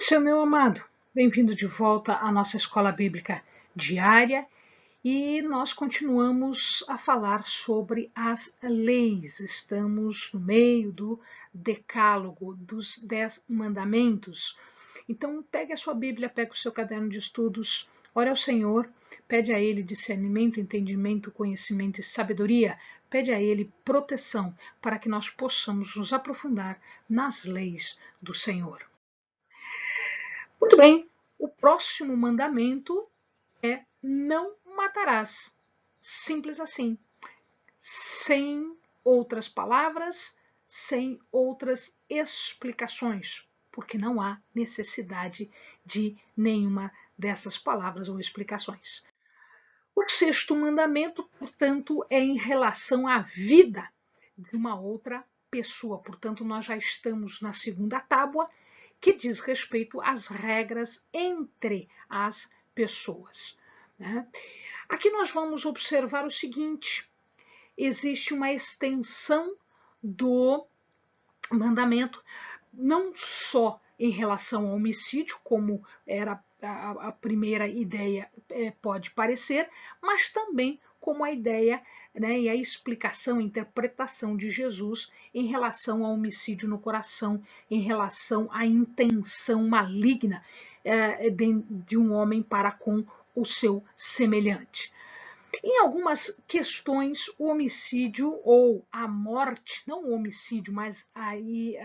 Seu meu amado, bem-vindo de volta à nossa escola bíblica diária e nós continuamos a falar sobre as leis. Estamos no meio do decálogo, dos 10 mandamentos. Então, pegue a sua Bíblia, pegue o seu caderno de estudos, ore ao Senhor, pede a Ele discernimento, entendimento, conhecimento e sabedoria, pede a Ele proteção para que nós possamos nos aprofundar nas leis do Senhor. Muito bem, o próximo mandamento é não matarás. Simples assim. Sem outras palavras, sem outras explicações, porque não há necessidade de nenhuma dessas palavras ou explicações. O sexto mandamento, portanto, é em relação à vida de uma outra pessoa. Portanto, nós já estamos na segunda tábua, que diz respeito às regras entre as pessoas. Né? Aqui nós vamos observar o seguinte: existe uma extensão do mandamento, não só em relação ao homicídio, como era a primeira ideia pode parecer, mas também como a ideia, né, e a explicação, a interpretação de Jesus em relação ao homicídio no coração, em relação à intenção maligna de um homem para com o seu semelhante. Em algumas questões, o homicídio ou a morte, não o homicídio, mas aí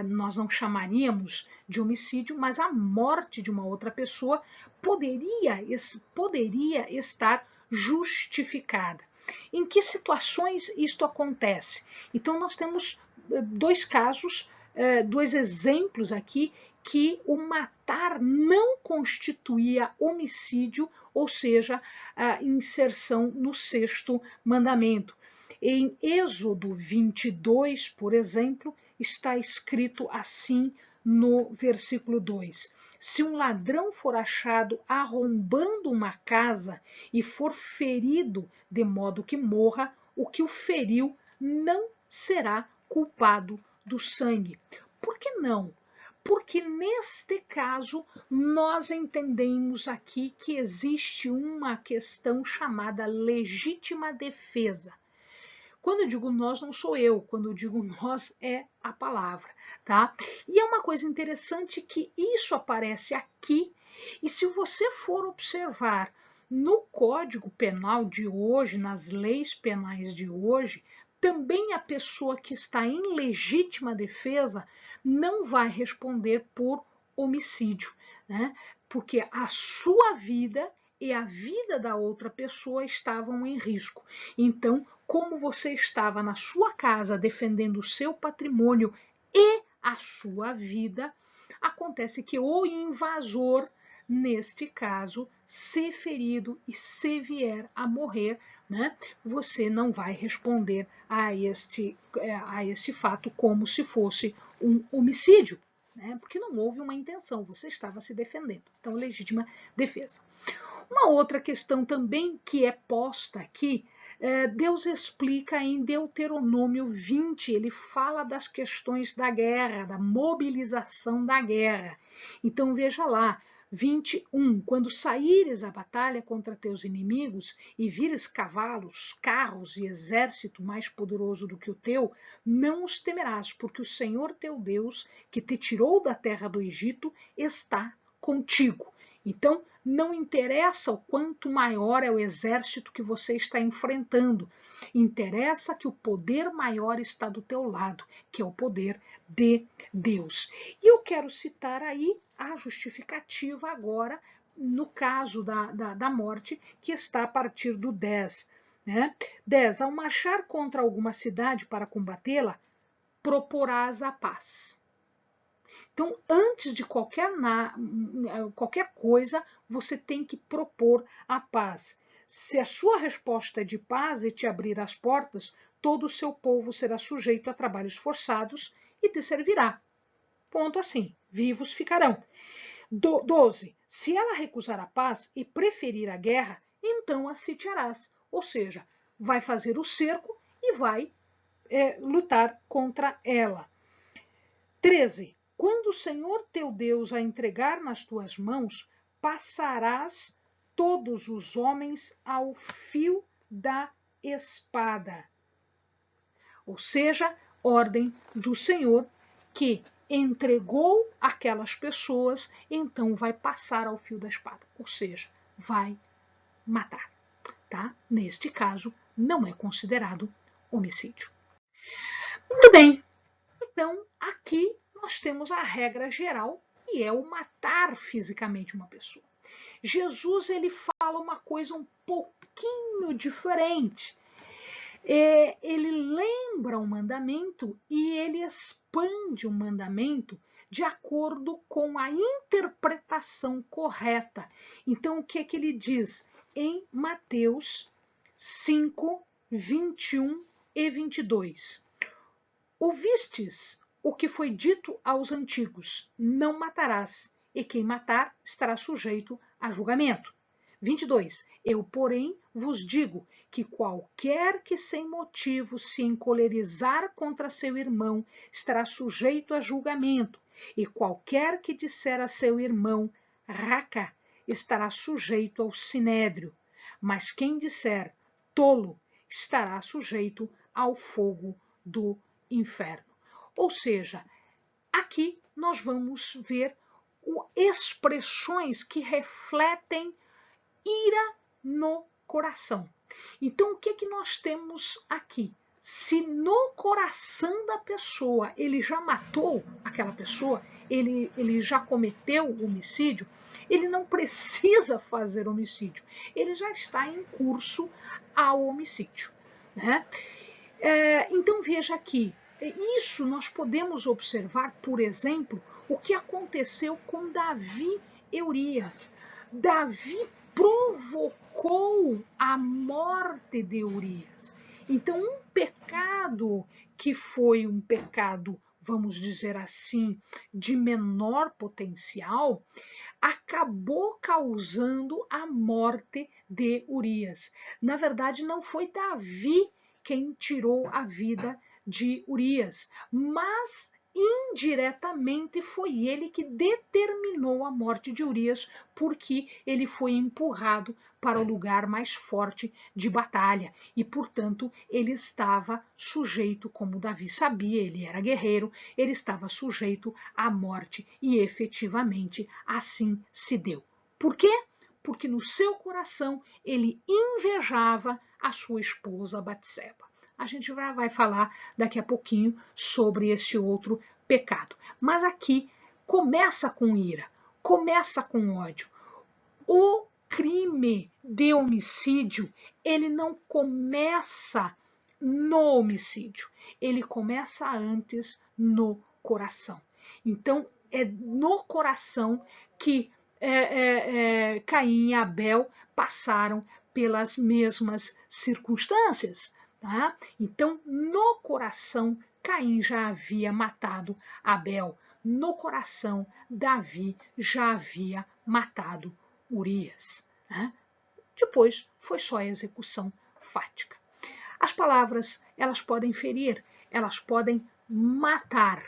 nós não chamaríamos de homicídio, mas a morte de uma outra pessoa poderia estar justificada. Em que situações isto acontece? Então, nós temos dois casos, dois exemplos aqui que o matar não constituía homicídio, ou seja, a inserção no sexto mandamento. Em Êxodo 22, por exemplo, está escrito assim no versículo 2: se um ladrão for achado arrombando uma casa e for ferido de modo que morra, o que o feriu não será culpado do sangue. Por que não? Porque neste caso nós entendemos aqui que existe uma questão chamada legítima defesa. Quando eu digo nós, não sou eu, quando eu digo nós é a palavra, tá? E é uma coisa interessante que isso aparece aqui, e se você for observar no Código Penal de hoje, nas leis penais de hoje, também a pessoa que está em legítima defesa não vai responder por homicídio, né? Porque a sua vida e a vida da outra pessoa estavam em risco. Então, como você estava na sua casa defendendo o seu patrimônio e a sua vida, acontece que o invasor, neste caso, se ferido e se vier a morrer, né, você não vai responder a este fato como se fosse um homicídio, né, porque não houve uma intenção, você estava se defendendo. Então, legítima defesa. Uma outra questão também que é posta aqui, Deus explica em Deuteronômio 20, ele fala das questões da guerra, da mobilização da guerra. Então veja lá, 21, quando saíres à batalha contra teus inimigos e vires cavalos, carros e exército mais poderoso do que o teu, não os temerás, porque o Senhor teu Deus, que te tirou da terra do Egito, está contigo. Então, não interessa o quanto maior é o exército que você está enfrentando. Interessa que o poder maior está do teu lado, que é o poder de Deus. E eu quero citar aí a justificativa agora, no caso da morte, que está a partir do 10. Né? 10. Ao marchar contra alguma cidade para combatê-la, proporás a paz. Então, antes de qualquer coisa, você tem que propor a paz. Se a sua resposta é de paz e te abrir as portas, todo o seu povo será sujeito a trabalhos forçados e te servirá. Ponto assim, vivos ficarão. 12. Se ela recusar a paz e preferir a guerra, então a sitiarás. Ou seja, vai fazer o cerco e vai lutar contra ela. 13. quando o Senhor teu Deus a entregar nas tuas mãos, passarás todos os homens ao fio da espada. Ou seja, ordem do Senhor que entregou aquelas pessoas, então vai passar ao fio da espada, ou seja, vai matar. Tá? Neste caso, não é considerado homicídio. Muito bem, então aqui nós temos a regra geral, que é o matar fisicamente uma pessoa. Jesus ele fala uma coisa um pouquinho diferente. Ele lembra o mandamento e ele expande o mandamento de acordo com a interpretação correta. Então, o que é que ele diz? Em Mateus 5, 21 e 22. Ouvistes o que foi dito aos antigos, não matarás, e quem matar estará sujeito a julgamento. 22. Eu, porém, vos digo que qualquer que sem motivo se encolerizar contra seu irmão estará sujeito a julgamento, e qualquer que disser a seu irmão, raca, estará sujeito ao sinédrio. Mas quem disser, tolo, estará sujeito ao fogo do inferno. Ou seja, aqui nós vamos ver expressões que refletem ira no coração. Então, o que é que nós temos aqui? Se no coração da pessoa ele já matou aquela pessoa, ele já cometeu o homicídio, ele não precisa fazer homicídio, ele já está em curso ao homicídio. Né? Então, veja aqui, isso nós podemos observar, por exemplo, o que aconteceu com Davi e Urias. Davi provocou a morte de Urias. Então, um pecado que foi um pecado, vamos dizer assim, de menor potencial, acabou causando a morte de Urias. Na verdade, não foi Davi quem tirou a vida de Urias, mas indiretamente foi ele que determinou a morte de Urias, porque ele foi empurrado para o lugar mais forte de batalha e, portanto, ele estava sujeito, como Davi sabia, ele era guerreiro, ele estava sujeito à morte e efetivamente assim se deu. Por quê? Porque no seu coração ele invejava a sua esposa Batseba. A gente já vai falar daqui a pouquinho sobre esse outro pecado. Mas aqui começa com ira, começa com ódio. O crime de homicídio, ele não começa no homicídio, ele começa antes no coração. Então, é no coração que Caim e Abel passaram pelas mesmas circunstâncias. Tá? Então, no coração, Caim já havia matado Abel. No coração, Davi já havia matado Urias. Né? Depois foi só a execução fática. As palavras, elas podem ferir, elas podem matar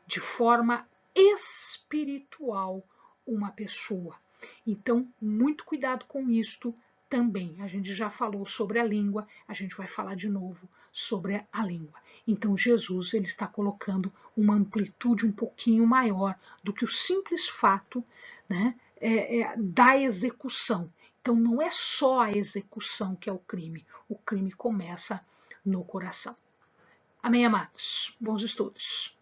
de forma espiritual uma pessoa. Então, muito cuidado com isto também. A gente já falou sobre a língua, a gente vai falar de novo sobre a língua. Então, Jesus ele está colocando uma amplitude um pouquinho maior do que o simples fato, né, da execução. Então, não é só a execução que é o crime começa no coração. Amém, amados? Bons estudos.